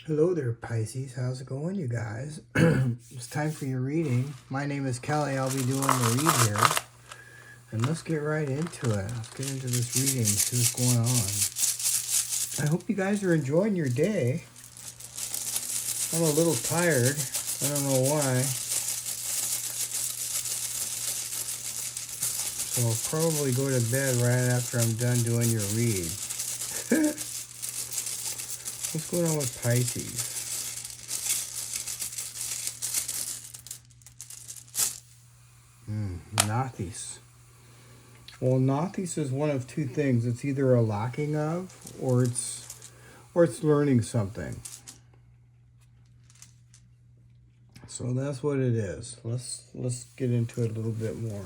Hello there, Pisces. How's it going, you guys? It's time for your reading. My name is Kelly. I'll be doing the read here. And let's get right into it. Let's get into this reading, see what's going on. I hope you guys are enjoying your day. I'm a little tired. I don't know why. So I'll probably go to bed right after I'm done doing your read. What's going on with Pisces? Nathis. Well, Nathis is one of two things. It's either a lacking of, or it's learning something. So that's what it is. Let's get into it a little bit more.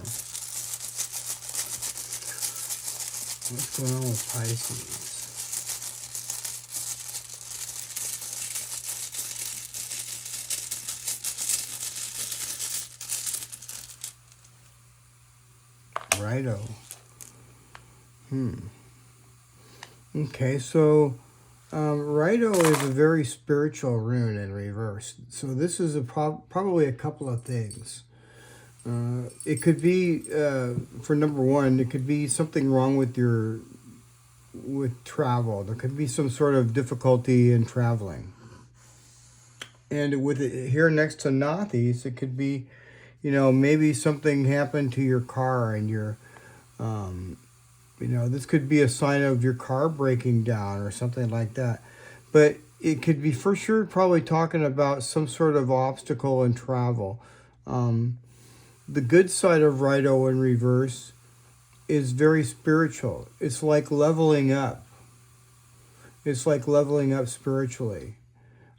What's going on with Pisces? Righto. Okay, so Righto is a very spiritual rune in reverse. So this is probably a couple of things. It could be, for number one, it could be something wrong with travel. There could be some sort of difficulty in traveling. And with it here next to Nathis, it could be, maybe something happened to your car and this could be a sign of your car breaking down or something like that. But it could be for sure probably talking about some sort of obstacle in travel. The good side of Righto in reverse is very spiritual. It's like leveling up. It's like leveling up spiritually.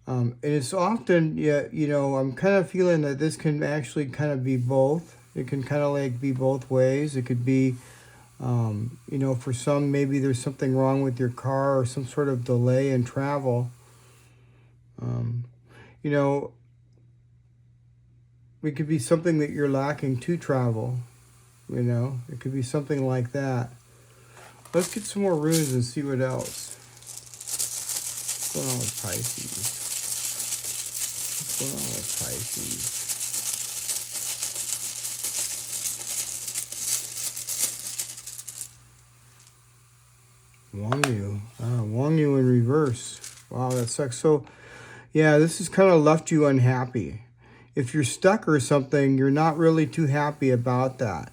And it's often, I'm kind of feeling that this can actually kind of be both. It can kind of like be both ways. It could be, for some, maybe there's something wrong with your car or some sort of delay in travel. It could be something that you're lacking to travel. It could be something like that. Let's get some more runes and see what else. What's going on with Pisces? What's going on with Pisces? Wangyu in reverse. Wow, that sucks. So, yeah, this has kind of left you unhappy. If you're stuck or something, you're not really too happy about that.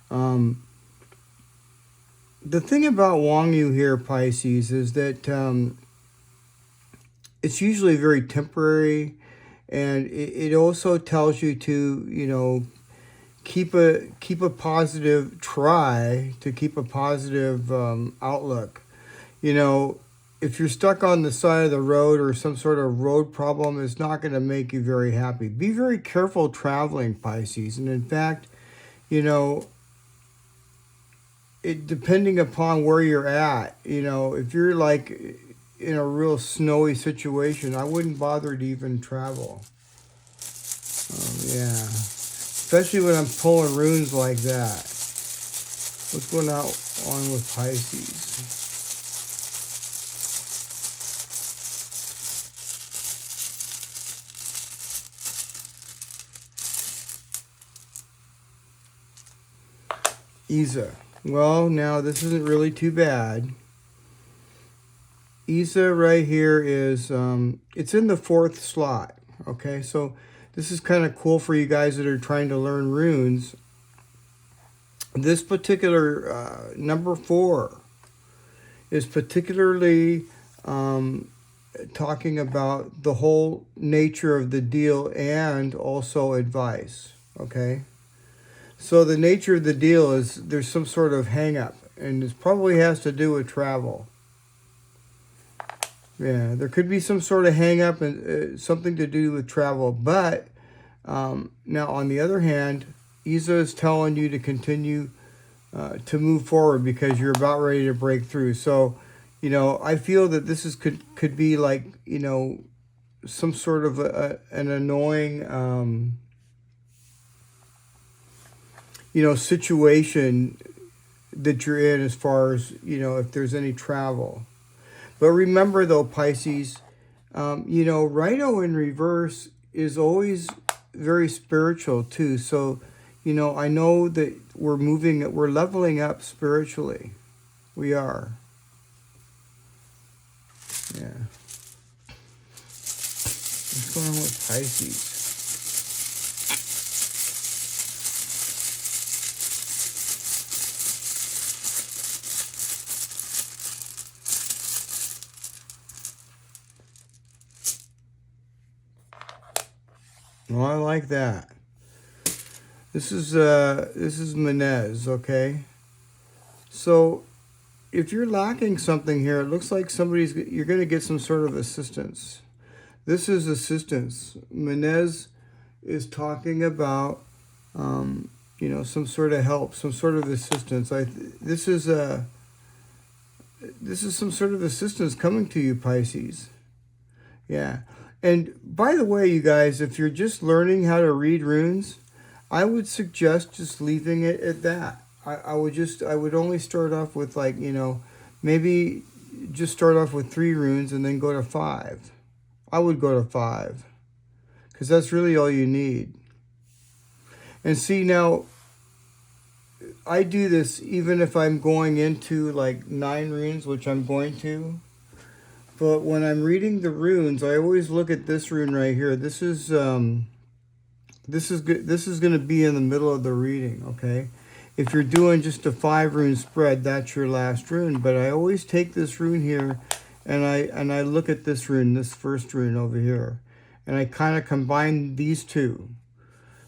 The thing about Wangyu here, Pisces, is that it's usually very temporary, and it also tells you to, keep a positive try to keep a positive outlook. If you're stuck on the side of the road or some sort of road problem, it's not going to make you very happy. Be very careful traveling, Pisces. And in fact, depending upon where you're at, if you're like in a real snowy situation, I wouldn't bother to even travel. Yeah. Especially when I'm pulling runes like that. What's going on with Pisces? Isa. Well, now this isn't really too bad. Isa right here is, it's in the 4th slot. Okay, so this is kind of cool for you guys that are trying to learn runes. This particular number 4 is particularly talking about the whole nature of the deal and also advice. Okay, so the nature of the deal is there's some sort of hang up, and it probably has to do with travel. Yeah, there could be some sort of hang up and something to do with travel. But now on the other hand, Isa is telling you to continue to move forward because you're about ready to break through. So, I feel that this could be like, some sort of an annoying, situation that you're in as far as, if there's any travel. But remember though, Pisces, You know, Rhino in reverse is always very spiritual too. So, you know, I know that we're leveling up spiritually. We are. Yeah. What's going on with Pisces? Well, I like that. This is Menez, okay? So if you're lacking something here, it looks like you're going to get some sort of assistance. This is assistance. Menez is talking about, you know, some sort of help, some sort of assistance. This is some sort of assistance coming to you, Pisces. Yeah. And by the way, you guys, if you're just learning how to read runes, I would suggest just leaving it at that. I would only start off with, like, you know, maybe just start off with 3 runes and then go to 5. I would go to 5 because that's really all you need. And see, now I do this even if I'm going into like 9 runes, which I'm going to. But when I'm reading the runes, I always look at this rune right here. This is good. This is going to be in the middle of the reading, okay? If you're doing just a 5 rune spread, that's your last rune. But I always take this rune here, and I look at this rune, this first rune over here, and I kind of combine these two.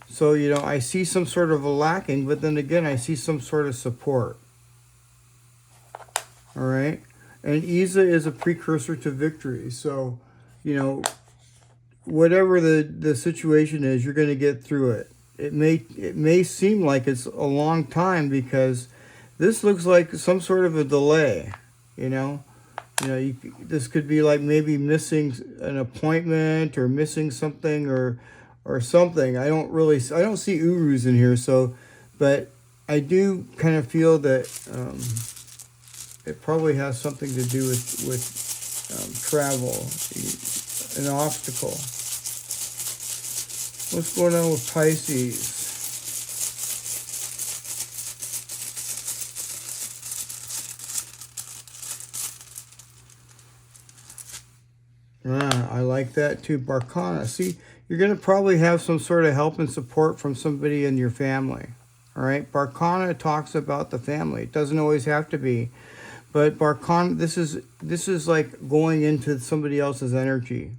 So, you know, I see some sort of a lacking, but then again, I see some sort of support. All right? And Isa is a precursor to victory. So, you know, whatever the situation is, you're going to get through it. It may seem like it's a long time because this looks like some sort of a delay, you know. This could be like maybe missing an appointment or missing something or something. I don't see Urus in here, so, but I do kind of feel that it probably has something to do with travel, an obstacle. What's going on with Pisces? I like that too. BERKANA. See, you're going to probably have some sort of help and support from somebody in your family. All right? BERKANA talks about the family. It doesn't always have to be. But BERKANA, this is like going into somebody else's energy.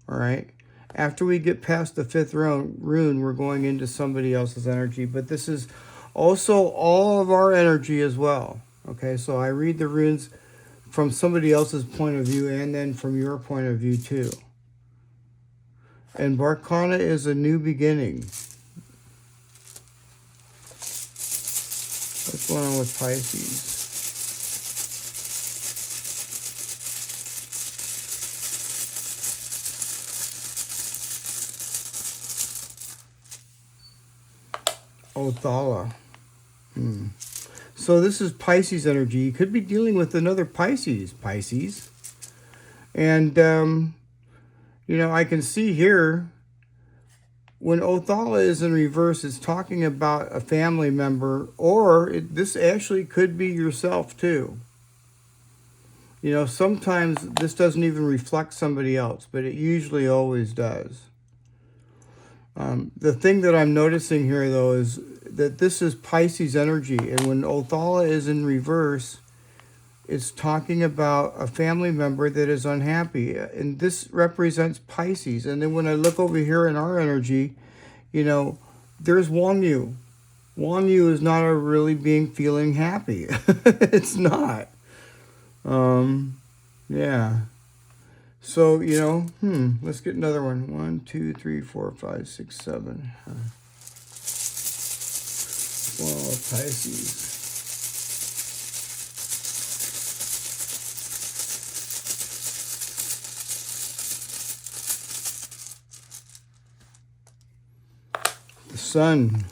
All right? After we get past the 5th rune, we're going into somebody else's energy. But this is also all of our energy as well. Okay? So I read the runes from somebody else's point of view and then from your point of view too. And BERKANA is a new beginning. What's going on with Pisces? Othala. So this is Pisces energy. You could be dealing with another Pisces. And, you know, I can see here when Othala is in reverse, it's talking about a family member, or this actually could be yourself too. You know, sometimes this doesn't even reflect somebody else, but it usually always does. The thing that I'm noticing here, though, is that this is Pisces energy. And when Othala is in reverse, it's talking about a family member that is unhappy. And this represents Pisces. And then when I look over here in our energy, you know, there's Wanyu. Wanyu is not really feeling happy. It's not. Yeah. So, you know, let's get another one. 1, 2, 3, 4, 5, 6, 7. Well, Pisces. The sun.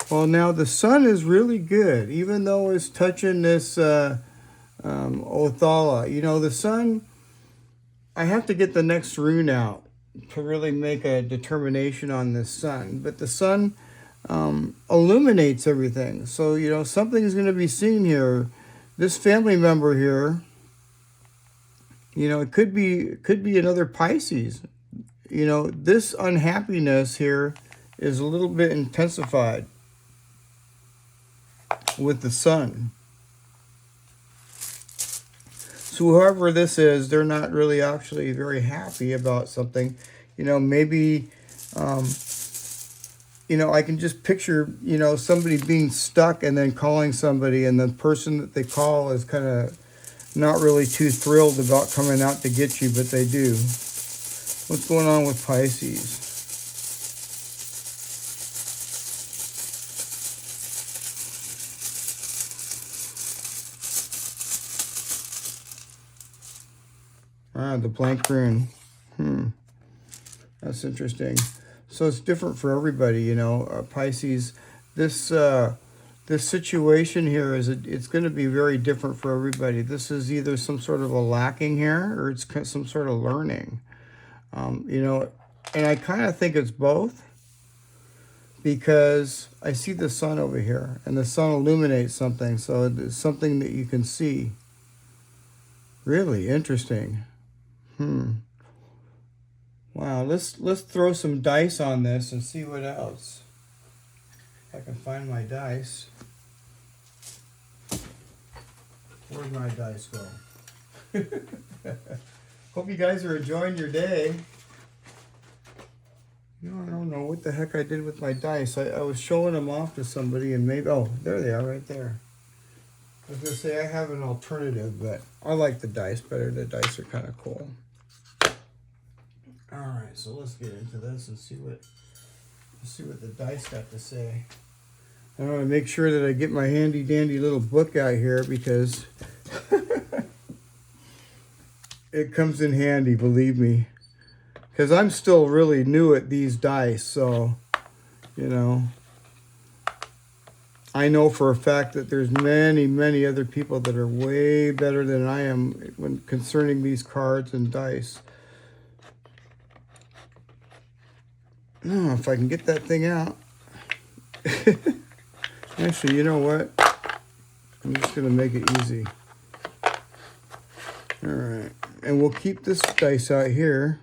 Well, now the sun is really good, even though it's touching this Othala. You know, the sun I have to get the next rune out to really make a determination on this sun. But the sun illuminates everything. So, you know, something is going to be seen here. This family member here, you know, it could be another Pisces. You know, this unhappiness here is a little bit intensified with the sun. So whoever this is, they're not really actually very happy about something. You know, maybe, you know, I can just picture, you know, somebody being stuck and then calling somebody, and the person that they call is kind of not really too thrilled about coming out to get you, but they do. What's going on with Pisces? Ah, the blank rune. That's interesting. So it's different for everybody, you know. Pisces, this situation here it's going to be very different for everybody. This is either some sort of a lacking here, or it's some sort of learning. You know, and I kind of think it's both, because I see the sun over here, and the sun illuminates something, so it's something that you can see. Really interesting. Wow, let's throw some dice on this and see what else. If I can find my dice. Where'd my dice go? Hope you guys are enjoying your day. You know, I don't know what the heck I did with my dice. I was showing them off to somebody, and maybe, oh, there they are right there. I was going to say I have an alternative, but I like the dice better. The dice are kind of cool. All right, so let's get into this and see what the dice got to say. I want to make sure that I get my handy dandy little book out here, because it comes in handy, believe me. Because I'm still really new at these dice, so, you know, I know for a fact that there's many, many other people that are way better than I am when concerning these cards and dice. Oh, if I can get that thing out. Actually, you know what? I'm just going to make it easy. All right. And we'll keep this dice out here.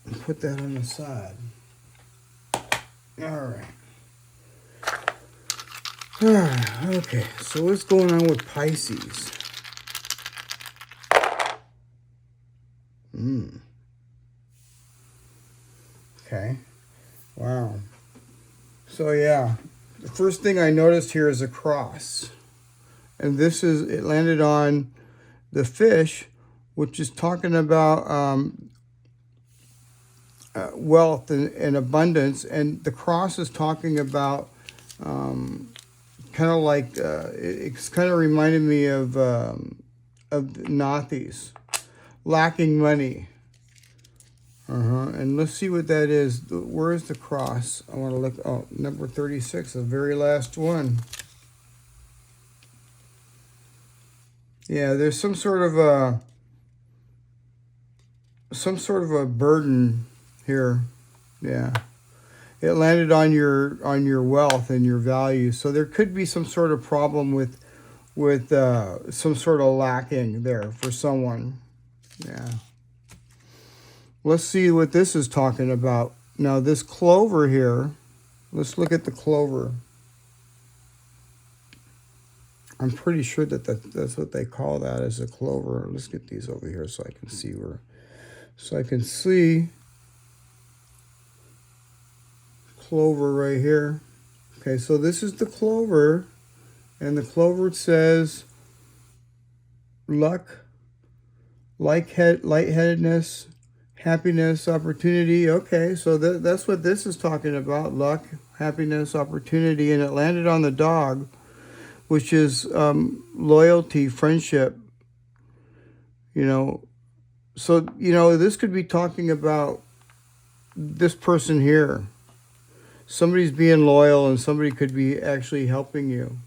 And put that on the side. All right. Okay, so what's going on with Pisces? Okay. Wow. So yeah, the first thing I noticed here is a cross. And it landed on the fish, which is talking about wealth and abundance. And the cross is talking about kind of like, it's kind of reminded me of Nathis, lacking money. And let's see what that is. Where is the cross? I want to look. Oh, number 36, the very last one. Yeah, there's some sort of a burden here. Yeah, it landed on your wealth and your value. So there could be some sort of problem with some sort of lacking there for someone. Yeah. Let's see what this is talking about. Now, this clover here, let's look at the clover. I'm pretty sure that's what they call that, as a clover. Let's get these over here so I can see where. So I can see clover right here. Okay, so this is the clover, and the clover says luck, lightheadedness, happiness, opportunity. Okay, so that's what this is talking about. Luck, happiness, opportunity. And it landed on the dog, which is loyalty, friendship. You know, so, you know, this could be talking about this person here. Somebody's being loyal, and somebody could be actually helping you.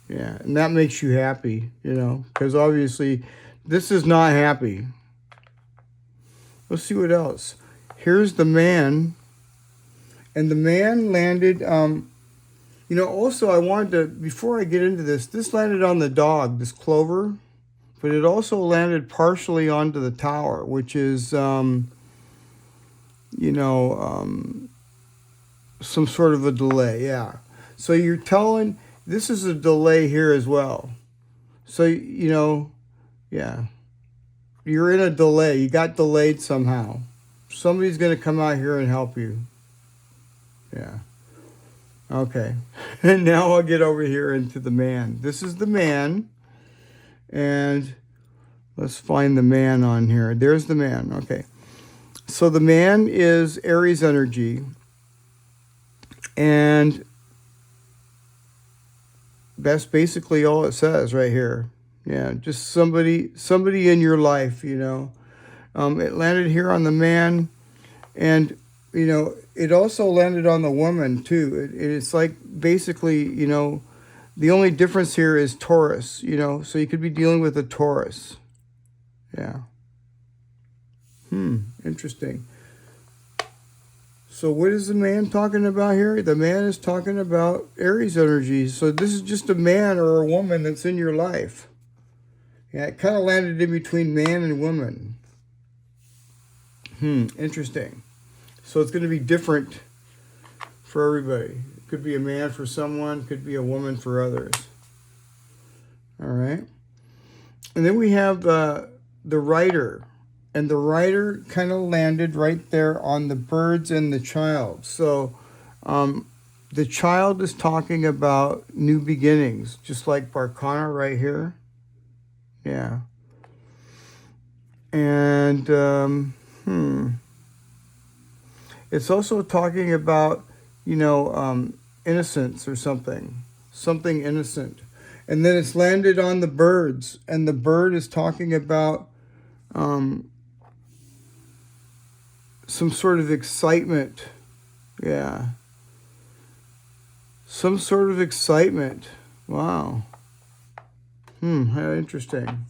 Yeah, and that makes you happy, you know, because obviously this is not happy. Let's see what else. Here's the man, and the man landed, you know, also I wanted to, before I get into this landed on the dog, this clover, but it also landed partially onto the tower, which is, you know, some sort of a delay, yeah. So you're telling, this is a delay here as well. So, you know, yeah. You're in a delay. You got delayed somehow. Somebody's going to come out here and help you. Yeah. Okay. And now I'll get over here into the man. This is the man. And let's find the man on here. There's the man. Okay. So the man is Aries energy. And that's basically all it says right here. Yeah, just somebody in your life, you know. It landed here on the man, and, you know, it also landed on the woman, too. It's like basically, you know, the only difference here is Taurus, you know. So you could be dealing with a Taurus. Yeah. Interesting. So what is the man talking about here? The man is talking about Aries energy. So this is just a man or a woman that's in your life. Yeah, it kind of landed in between man and woman. Interesting. So it's going to be different for everybody. It could be a man for someone, could be a woman for others. All right. And then we have the writer. And the writer kind of landed right there on the birds and the child. So the child is talking about new beginnings, just like BERKANA right here. Yeah. And it's also talking about, you know, innocence or something innocent. And then it's landed on the birds, and the bird is talking about some sort of excitement. Yeah. Some sort of excitement. Wow. How interesting.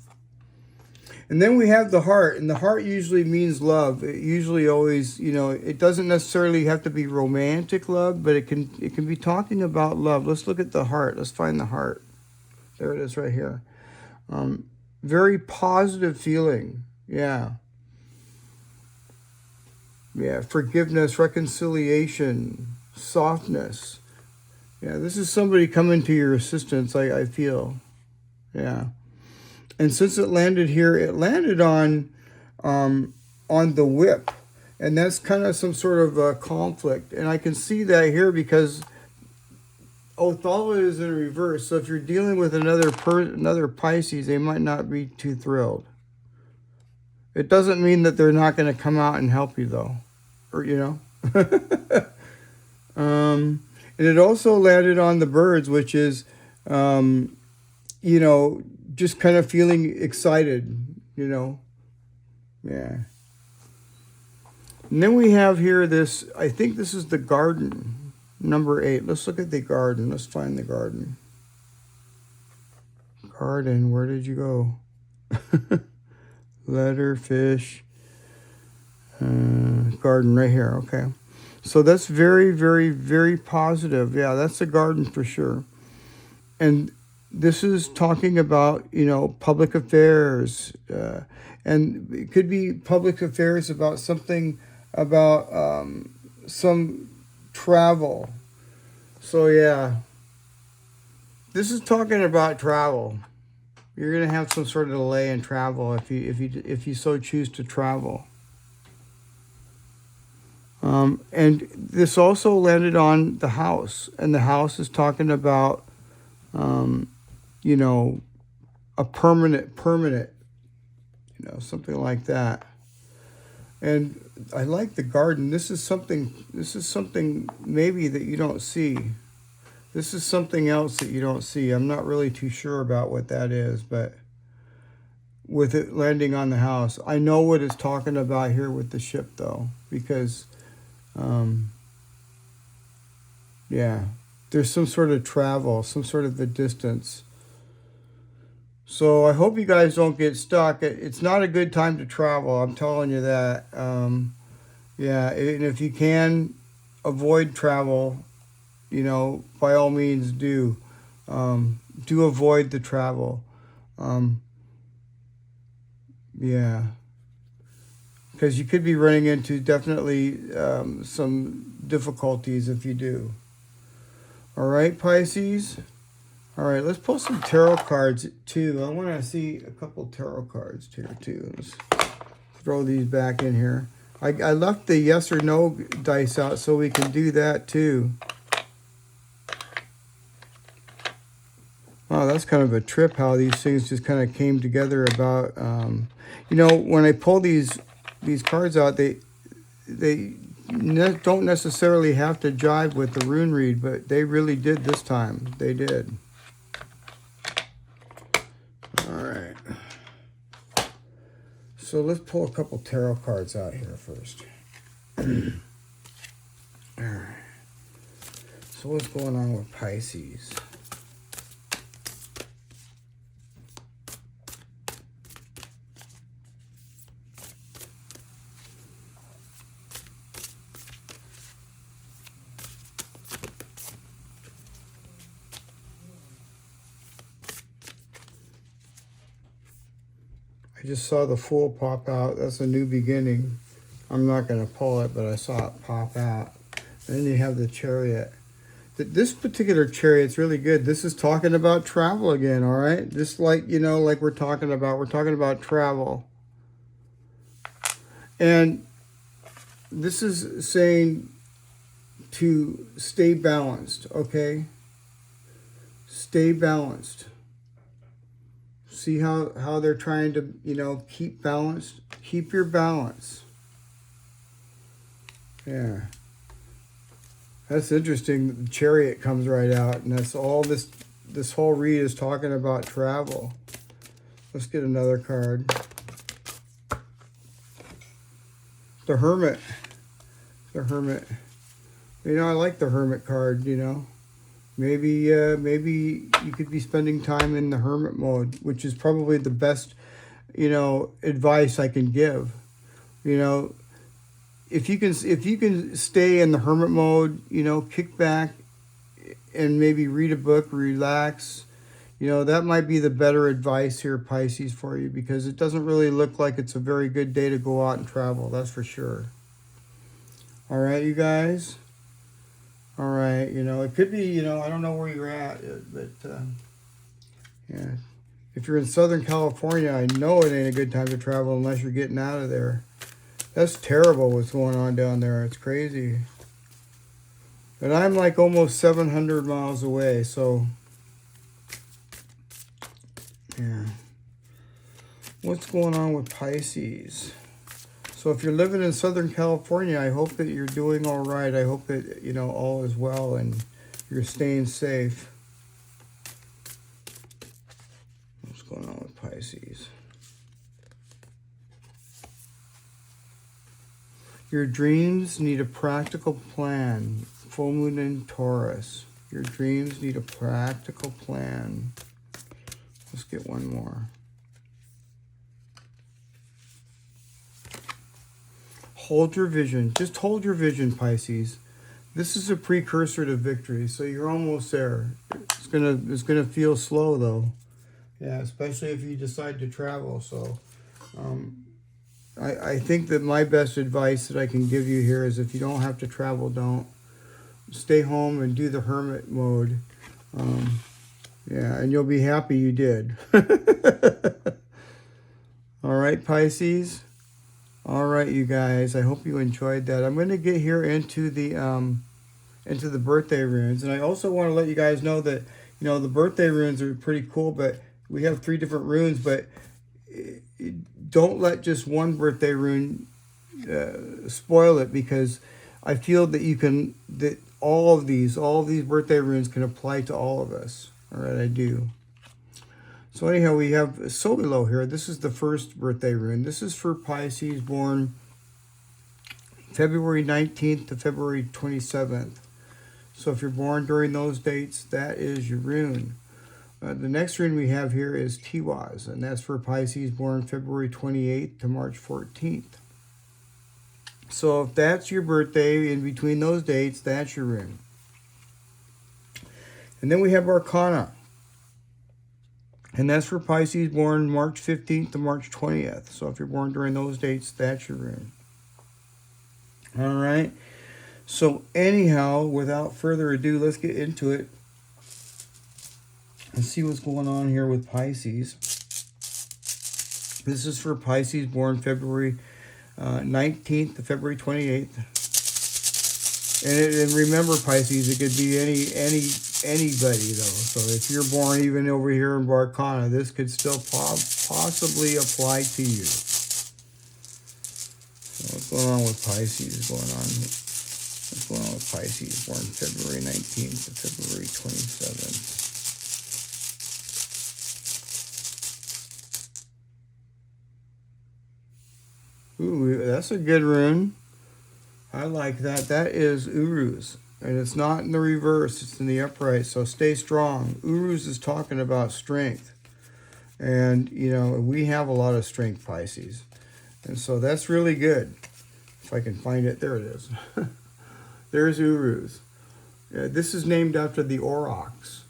And then we have the heart, and the heart usually means love. It usually always, you know, it doesn't necessarily have to be romantic love, but it can be talking about love. Let's look at the heart. Let's find the heart. There it is right here. Very positive feeling. Yeah. Yeah, forgiveness, reconciliation, softness. Yeah, this is somebody coming to your assistance, I feel. Yeah. And since it landed here, it landed on the whip. And that's kind of some sort of a conflict. And I can see that here because Othala is in reverse. So if you're dealing with another Pisces, they might not be too thrilled. It doesn't mean that they're not going to come out and help you, though. Or, you know. And it also landed on the birds, which is, you know, just kind of feeling excited, you know. Yeah. And then we have here this, I think this is the garden, number 8. Let's look at the garden. Let's find the garden. Garden, where did you go? Letter, fish, garden right here. Okay. So that's very, very, very positive. Yeah, that's the garden for sure. And this is talking about, you know, public affairs. And it could be public affairs about something, about some travel. So, yeah. This is talking about travel. You're going to have some sort of delay in travel if you so choose to travel. And this also landed on the house, and the house is talking about, you know, a permanent, you know, something like that. And I like the garden. This is something maybe that you don't see. This is something else that you don't see. I'm not really too sure about what that is, but with it landing on the house, I know what it's talking about here with the ship, though, because, yeah, there's some sort of travel, some sort of a distance. So I hope you guys don't get stuck. It's not a good time to travel. I'm telling you that. Yeah, and if you can avoid travel, you know, by all means do. Do avoid the travel. Um, yeah, because you could be running into definitely some difficulties if you do. All right, Pisces. All right, let's pull some tarot cards too. I want to see a couple tarot cards here too. Let's throw these back in here. I left the yes or no dice out so we can do that too. Oh, that's kind of a trip how these things just kind of came together about, you know, when I pull these cards out, they don't necessarily have to jive with the rune read, but they really did this time. They did. All right. So let's pull a couple tarot cards out here first. All right. So what's going on with Pisces? I just saw the Fool pop out. That's a new beginning. I'm not going to pull it, but I saw it pop out. And then you have the Chariot. This particular Chariot's really good. This is talking about travel again, all right? Just like, you know, like we're talking about travel. And this is saying to stay balanced, okay? Stay balanced. See how they're trying to, you know, keep balanced? Keep your balance. Yeah. That's interesting. The Chariot comes right out, and that's all this whole read is talking about travel. Let's get another card. The Hermit. The Hermit. You know, I like the Hermit card, you know. Maybe you could be spending time in the hermit mode, which is probably the best, you know, advice I can give. You know, if you can stay in the hermit mode, you know, kick back and maybe read a book, relax. You know, that might be the better advice here, Pisces, for you, because it doesn't really look like it's a very good day to go out and travel. That's for sure. All right, you guys. All right, you know, it could be, you know, I don't know where you're at, but, yeah. If you're in Southern California, I know it ain't a good time to travel unless you're getting out of there. That's terrible what's going on down there. It's crazy. But I'm like almost 700 miles away, so, yeah. What's going on with Pisces? So if you're living in Southern California, I hope that you're doing all right. I hope that, you know, all is well and you're staying safe. What's going on with Pisces? Your dreams need a practical plan. Full moon in Taurus. Your dreams need a practical plan. Let's get one more. Hold your vision. Just hold your vision, Pisces. This is a precursor to victory, so you're almost there. It's gonna feel slow though. Yeah, especially if you decide to travel. So, I think that my best advice that I can give you here is if you don't have to travel, don't. Stay home and do the hermit mode. Yeah, and you'll be happy you did. All right, Pisces. All right, you guys. I hope you enjoyed that. I'm going to get here into the birthday runes, and I also want to let you guys know that, you know, the birthday runes are pretty cool, but we have 3 different runes, but don't let just one birthday rune spoil it, because I feel that all of these birthday runes can apply to all of us. All right, I do. So anyhow, we have SOWILO here. This is the first birthday rune. This is for Pisces born February 19th to February 27th. So if you're born during those dates, that is your rune. The next rune we have here is TIWAZ, and that's for Pisces born February 28th to March 14th. So if that's your birthday, in between those dates, that's your rune. And then we have BERKANA, and that's for Pisces born March 15th to March 20th. So if you're born during those dates, that's your rune. All right. So anyhow, without further ado, let's get into it and see what's going on here with Pisces. This is for Pisces born February 19th to February 28th. And remember, Pisces, it could be anybody though. So if you're born even over here in BERKANA, this could still possibly apply to you. So what's going on with Pisces? What's going on with Pisces born February 19th to February 27th? Ooh, that's a good rune. I like that. That is Uruz. And it's not in the reverse, it's in the upright. So stay strong. Uruz is talking about strength. And, you know, we have a lot of strength, Pisces. And so that's really good. If I can find it. There it is. There's Uruz. This is named after the aurochs.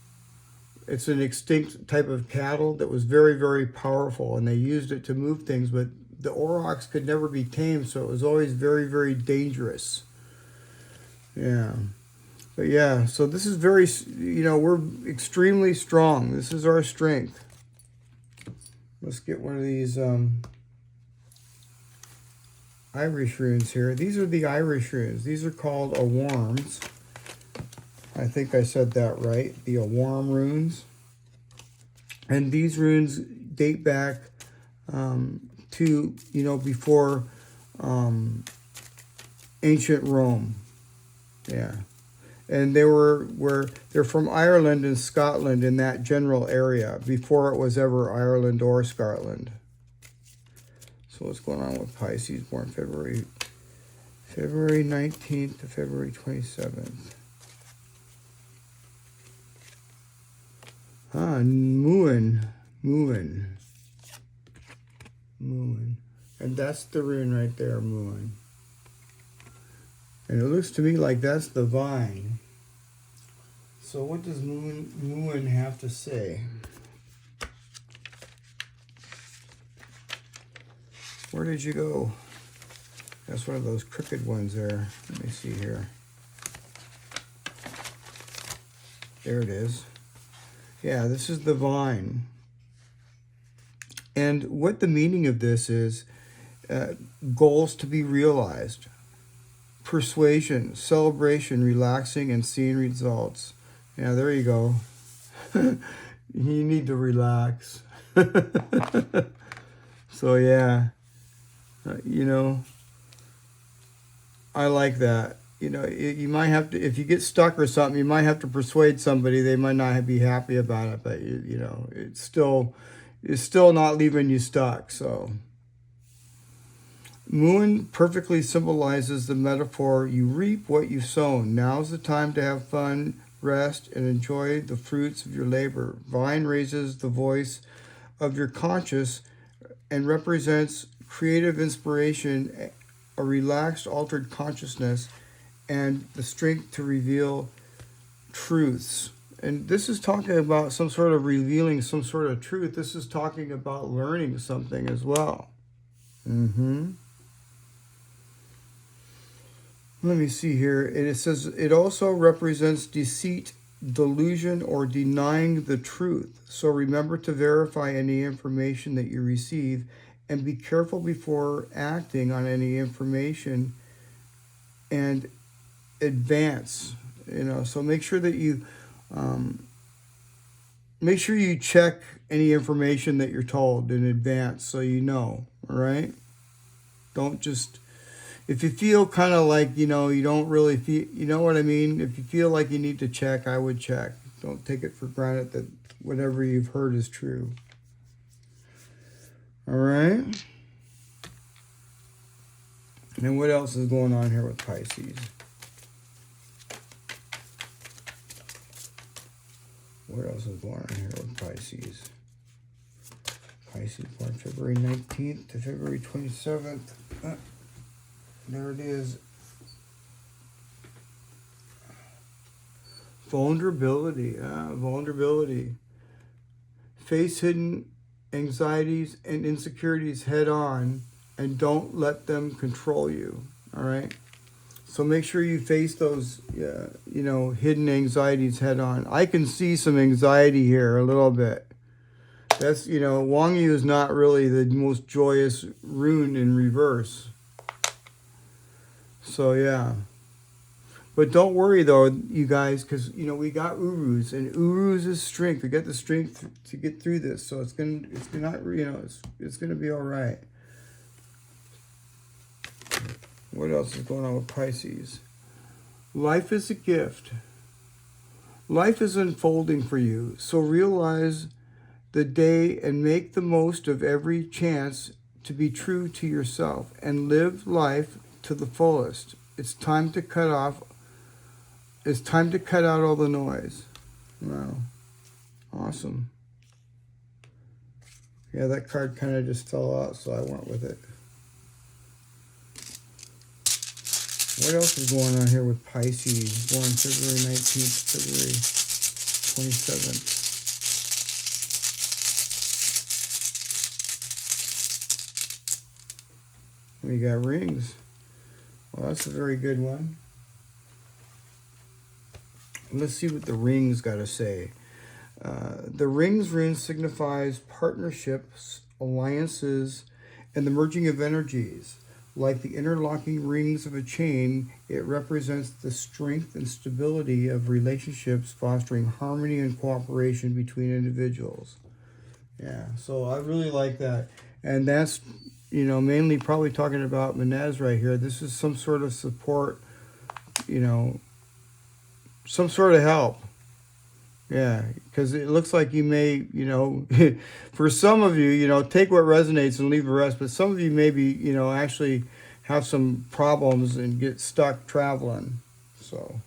It's an extinct type of cattle that was very, very powerful. And they used it to move things, but the aurochs could never be tamed, so it was always very, very dangerous. Yeah. But yeah, so this is very, you know, we're extremely strong. This is our strength. Let's get one of these Irish runes here. These are the Irish runes. These are called awarms. I think I said that right. The awarm runes. And these runes date back to, you know, before ancient Rome. Yeah. And they're from Ireland and Scotland, in that general area, before it was ever Ireland or Scotland. So what's going on with Pisces born February 19th to February 27th? Muin. And that's the rune right there, Muin. And it looks to me like that's the vine. So what does Muin have to say? Where did you go? That's one of those crooked ones there. Let me see here. There it is. Yeah, this is the vine. And what the meaning of this is, goals to be realized, persuasion, celebration, relaxing, and seeing results. Yeah, there you go. You need to relax. So yeah, you know, I like that. You know, you might have to, if you get stuck or something, you might have to persuade somebody. They might not be happy about it, but you know, it's still not leaving you stuck. So Moon perfectly symbolizes the metaphor, you reap what you've sown. Now's the time to have fun, rest, and enjoy the fruits of your labor. Vine raises the voice of your conscience and represents creative inspiration, a relaxed, altered consciousness, and the strength to reveal truths. And this is talking about some sort of revealing some sort of truth. This is talking about learning something as well. Let me see here. It says it also represents deceit, delusion, or denying the truth. So remember to verify any information that you receive and be careful before acting on any information and advance. You know, so make sure that you check any information that you're told in advance so you know, all right? Don't just, if you feel kind of like, you know, you don't really feel, you know what I mean? If you feel like you need to check, I would check. Don't take it for granted that whatever you've heard is true. All right? And what else is going on here with Pisces? what else is going on here with Pisces? Pisces born February 19th to February 27th. There it is. Vulnerability. Vulnerability. Face hidden anxieties and insecurities head on and don't let them control you. All right? So make sure you face those, hidden anxieties head on. I can see some anxiety here a little bit. That's, Wang Yu is not really the most joyous rune in reverse. So, yeah. But don't worry, though, you guys, because, we got Urus, and Urus is strength. We got the strength to get through this. So it's going to be all right. What else is going on with Pisces? Life is a gift. Life is unfolding for you. So realize the day and make the most of every chance to be true to yourself and live life to the fullest. It's time to cut out all the noise. Wow. Awesome. Yeah, that card kind of just fell out, so I went with it. What else is going on here with Pisces? Born February 19th, February 27th. We got rings. Well, that's a very good one. Let's see what the rings got to say. The rings rune signifies partnerships, alliances, and the merging of energies. Like the interlocking rings of a chain, it represents the strength and stability of relationships, fostering harmony and cooperation between individuals. Yeah, so I really like that. And that's, mainly probably talking about Menez right here. This is some sort of support, some sort of help. Yeah, because it looks like you may, for some of you, take what resonates and leave the rest. But some of you maybe, actually have some problems and get stuck traveling. So,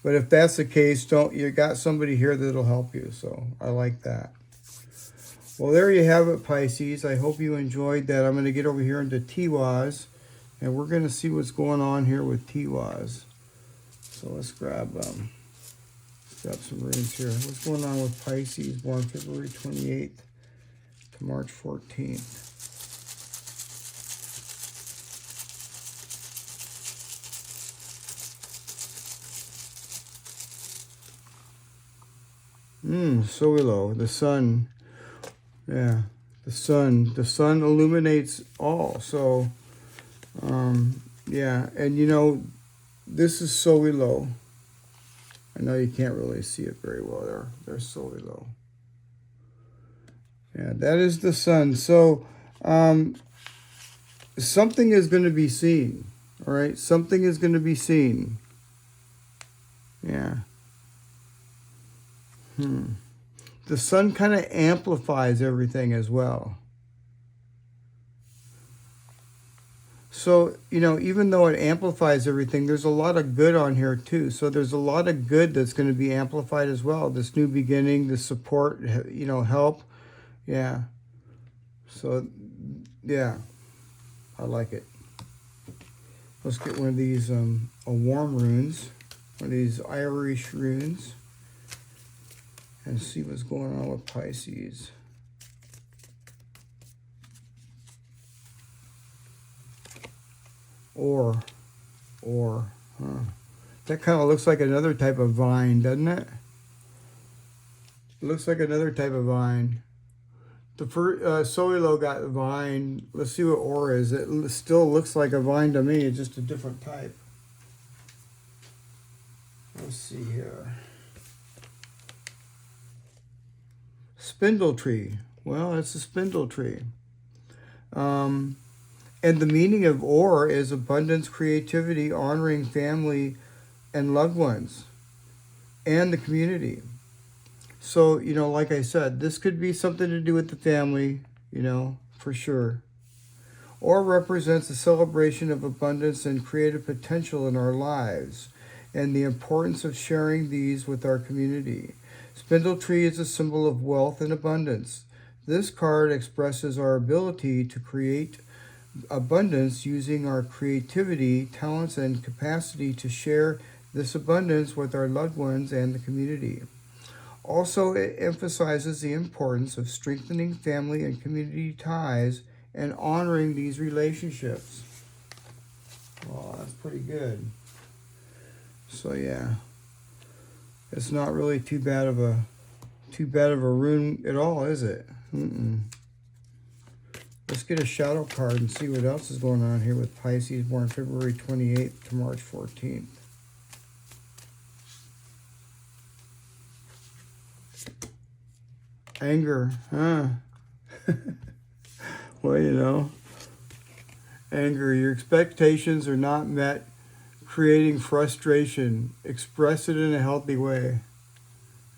but if that's the case, you got somebody here that'll help you. So I like that. Well, there you have it, Pisces. I hope you enjoyed that. I'm going to get over here into TIWAZ, and we're going to see what's going on here with TIWAZ. So let's grab some runes here. What's going on with Pisces, born February 28th to March 14th? SOWILO, the sun. Yeah, the sun. The sun illuminates all. So, yeah, and this is SOWILO. I know you can't really see it very well there. There's SOWILO. Yeah, that is the sun. So, something is going to be seen. All right, something is going to be seen. Yeah. The sun kind of amplifies everything as well. So, even though it amplifies everything, there's a lot of good on here too. So there's a lot of good that's going to be amplified as well. This new beginning, the support, help. Yeah. So, yeah, I like it. Let's get one of these, a warm runes, one of these Irish runes, and see what's going on with Pisces. Or, that kind of looks like another type of vine, doesn't it? It looks like another type of vine. The first SOWILO got vine. Let's see what or is. It still looks like a vine to me. It's just a different type. Let's see here. Spindle tree. Well, it's a spindle tree. And the meaning of or is abundance, creativity, honoring family and loved ones and the community. So, like I said, this could be something to do with the family, for sure. Or represents a celebration of abundance and creative potential in our lives and the importance of sharing these with our community. Spindle tree is a symbol of wealth and abundance. This card expresses our ability to create abundance using our creativity, talents, and capacity to share this abundance with our loved ones and the community. Also, it emphasizes the importance of strengthening family and community ties and honoring these relationships. Well, that's pretty good. So yeah, it's not really too bad of a rune at all, is it? Let's get a shadow card and see what else is going on here with Pisces born February 28th to March 14th. Anger, huh? Well, you know, anger. Your expectations are not met, creating frustration. Express it in a healthy way.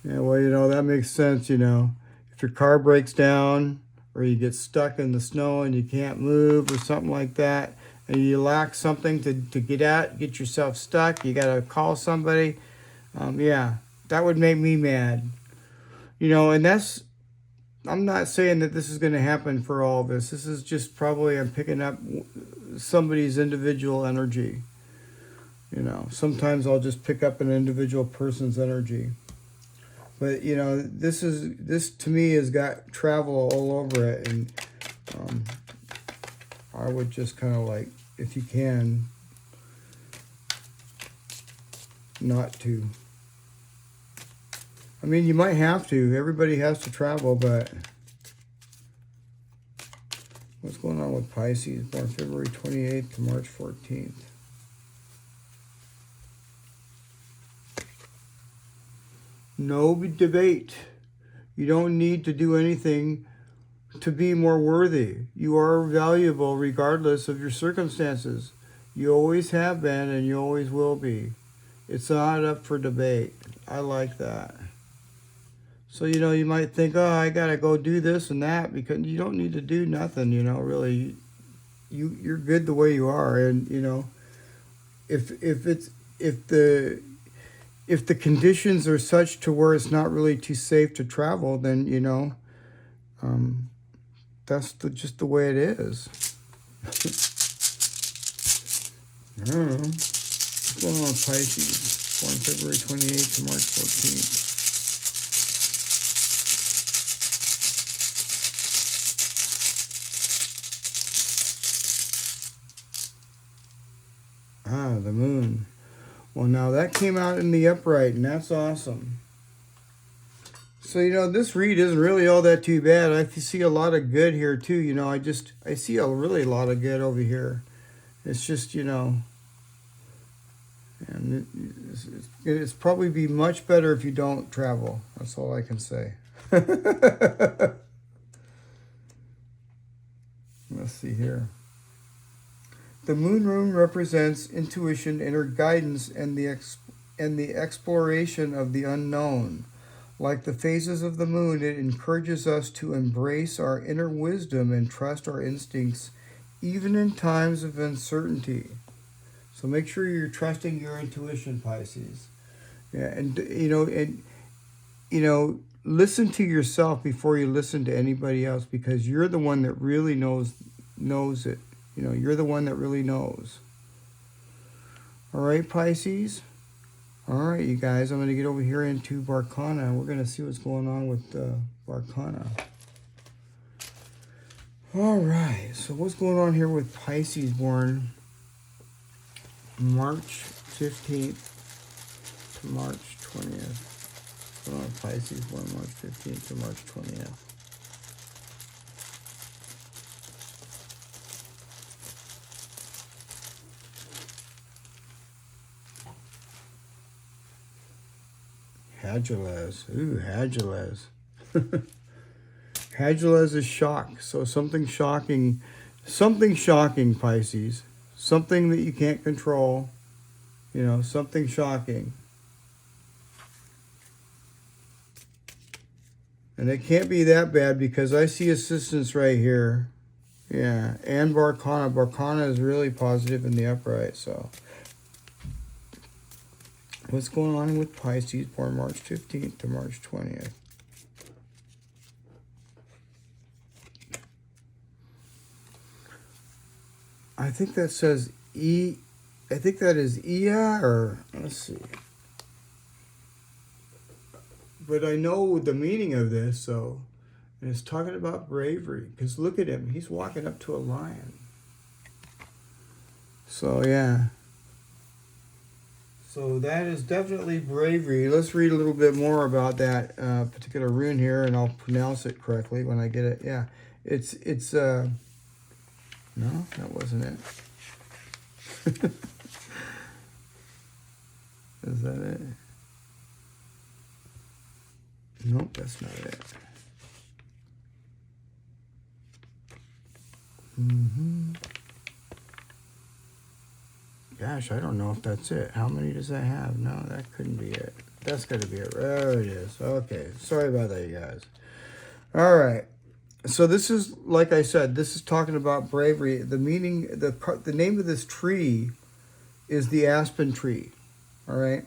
Yeah, well, you know, that makes sense, you know. If your car breaks down or you get stuck in the snow and you can't move or something like that, and you lack something to get yourself stuck, you got to call somebody. Yeah, that would make me mad. You know, and I'm not saying that this is going to happen for all of us. This is just probably I'm picking up somebody's individual energy. You know, sometimes I'll just pick up an individual person's energy. But, you know, this to me has got travel all over it. And I would just kind of like, if you can, not to. I mean, you might have to. Everybody has to travel, but what's going on with Pisces born February 28th to March 14th? No debate. You don't need to do anything to be more worthy. You are valuable regardless of your circumstances. You always have been and you always will be. It's not up for debate. I like that. So, you know, you might think, oh, I got to go do this and that, because you don't need to do nothing, you know, really. You're good the way you are. And, you know, if the conditions are such to where it's not really too safe to travel, then, you know, that's just the way it is. I don't know. What's going on with Pisces? Born February 28th to March 14th. The moon. Well, now that came out in the upright, and that's awesome. So, you know, this read isn't really all that too bad. I see a lot of good here, too. You know, I see a really lot of good over here. It's just, you know, and it's probably be much better if you don't travel. That's all I can say. Let's see here. The moon rune represents intuition, inner guidance, and the exploration of the unknown. Like the phases of the moon, it encourages us to embrace our inner wisdom and trust our instincts, even in times of uncertainty. So make sure you're trusting your intuition, Pisces. Yeah, and you know, listen to yourself before you listen to anybody else, because you're the one that really knows it. You know, you're the one that really knows. All right, Pisces. All right, you guys, I'm going to get over here into BERKANA. We're going to see what's going on with BERKANA. All right, so what's going on here with Pisces born March 15th to March 20th? What's going on with Pisces born March 15th to March 20th? Hadulaz. Ooh, Hadulaz. Hadulaz is shock. So something shocking, Pisces. Something that you can't control. You know, something shocking. And it can't be that bad because I see assistance right here. Yeah, and BERKANA. BERKANA is really positive in the upright, so. What's going on with Pisces born March 15th to March 20th? I think that says I think that is Ia, or let's see. But I know the meaning of this, so, and it's talking about bravery, because look at him, he's walking up to a lion. So yeah. So that is definitely bravery. Let's read a little bit more about that particular rune here, and I'll pronounce it correctly when I get it. Yeah, it's no, that wasn't it. Is that it? Nope, that's not it. Gosh, I don't know if that's it. How many does that have? No, that couldn't be it. That's got to be it. There it is. Okay, sorry about that, you guys. All right. So this is, like I said, this is talking about bravery. The meaning, the name of this tree is the aspen tree. All right.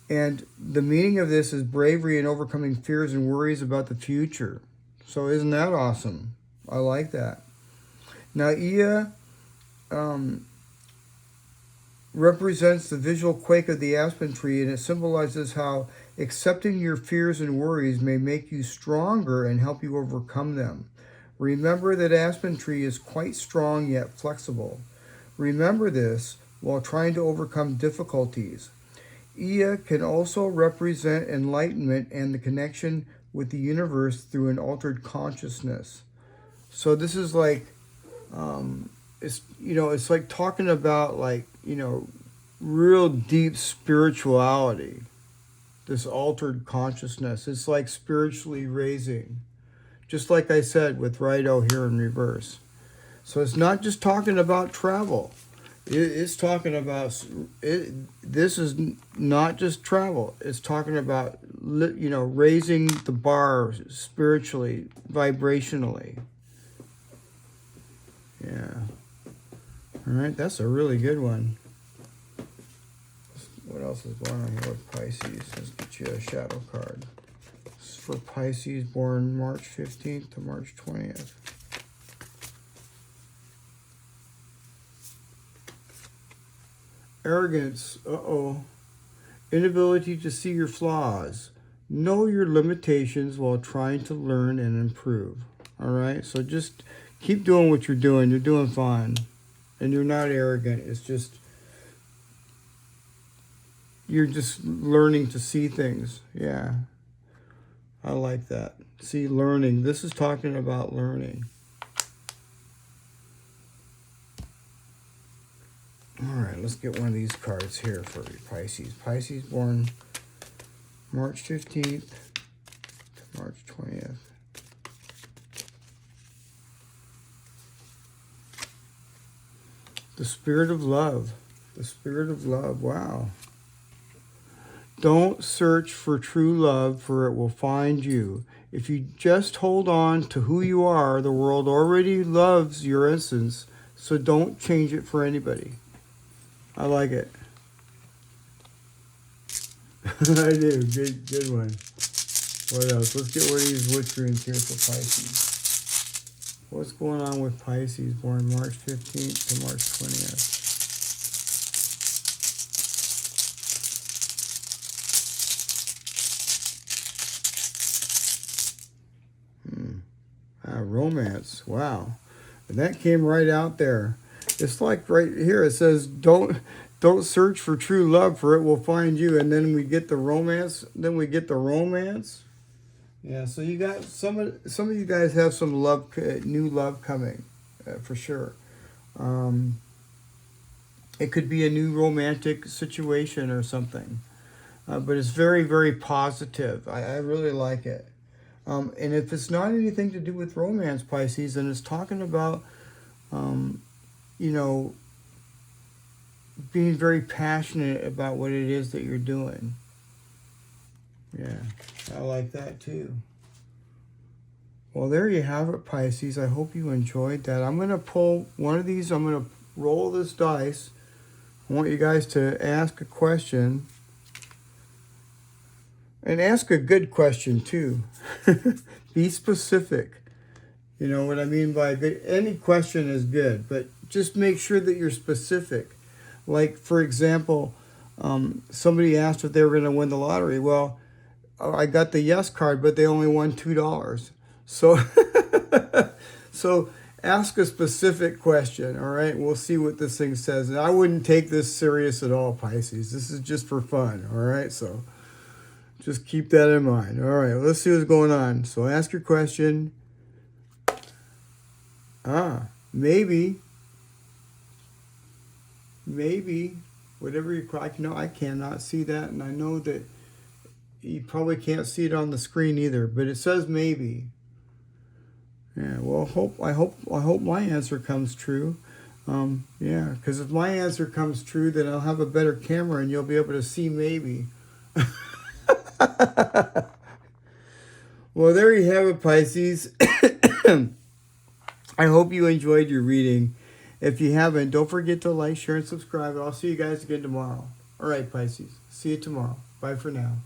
And the meaning of this is bravery in overcoming fears and worries about the future. So isn't that awesome? I like that. Now, Ia represents the visual quake of the aspen tree, and it symbolizes how accepting your fears and worries may make you stronger and help you overcome them. Remember that aspen tree is quite strong yet flexible. Remember this while trying to overcome difficulties. Ia can also represent enlightenment and the connection with the universe through an altered consciousness. So this is like, it's like talking about like, real deep spirituality. This altered consciousness. It's like spiritually raising. Just like I said with Rido here in reverse. So it's not just talking about travel. It's talking about, this is not just travel. It's talking about, raising the bar spiritually, vibrationally. Yeah. All right, that's a really good one. What else is going on here with Pisces? Let's get you a shadow card. This is for Pisces born March 15th to March 20th. Arrogance, inability to see your flaws. Know your limitations while trying to learn and improve. All right, so just keep doing what you're doing. You're doing fine. And you're not arrogant. It's just, you're just learning to see things. Yeah, I like that. See, learning. This is talking about learning. All right, let's get one of these cards here for you, Pisces. Pisces born March 15th to March 20th. The spirit of love. The spirit of love. Wow. Don't search for true love, for it will find you. If you just hold on to who you are, the world already loves your essence, so don't change it for anybody. I like it. I do. Good one. What else? Let's get one of these witch runes here for Pisces. What's going on with Pisces born March 15th to March 20th? Romance. Wow. And that came right out there. It's like right here. It says, don't search for true love, for it will find you. And then we get the romance. Yeah, so you got some of you guys have some love, new love coming, for sure. It could be a new romantic situation or something, but it's very, very positive. I really like it. And if it's not anything to do with romance, Pisces, then it's talking about, being very passionate about what it is that you're doing. Yeah, I like that too. Well, there you have it, Pisces. I hope you enjoyed that. I'm going to pull one of these. I'm going to roll this dice. I want you guys to ask a question. And ask a good question, too. Be specific. You know what I mean by good? Any question is good, but just make sure that you're specific. Like, for example, somebody asked if they were going to win the lottery. Well, I got the yes card, but they only won $2. So, so ask a specific question, all right? We'll see what this thing says. And I wouldn't take this serious at all, Pisces. This is just for fun, all right? So just keep that in mind. All right, let's see what's going on. So ask your question. Maybe, whatever you call. I cannot see that, and I know that you probably can't see it on the screen either, but it says maybe. Yeah, well, I hope my answer comes true. Yeah, because if my answer comes true, then I'll have a better camera, and you'll be able to see maybe. Well, there you have it, Pisces. I hope you enjoyed your reading. If you haven't, don't forget to like, share, and subscribe. I'll see you guys again tomorrow. All right, Pisces. See you tomorrow. Bye for now.